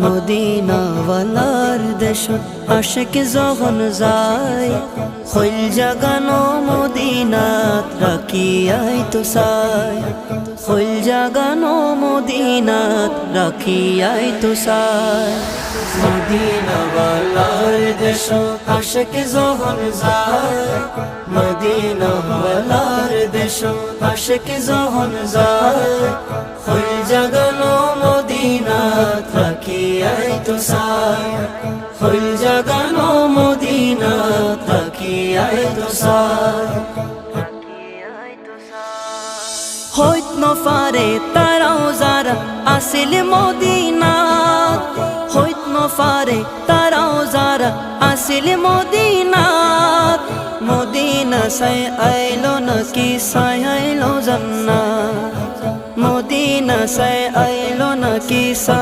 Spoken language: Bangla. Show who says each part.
Speaker 1: মদিনাওয়ালার দেশত আশিক যখন যায়, হইল জাগানো মদিনাত রাখিয়াই তো চাই, হইল জাগানো মদিনাত রাখিয়াই তো চাই। মদিনাওয়ালার দেশত আশিক যখন যায়, মদিনাওয়ালার দেশত আশিক যখন যায়, হইল জাগানো মদিনাত রাখিয়াই তো চাই, হইল জাগানো মদিনাত রাখিয়াই তো চাই। হইত নফারে তারাও যারা আসিল মদিনাত, হইত নফারে তারাও যারা আসিল মদিনাত, মদিনা সাই আইলো নাকি সাই আইলো জান্নাত, মদিনা সাই আইলো নাকি সাই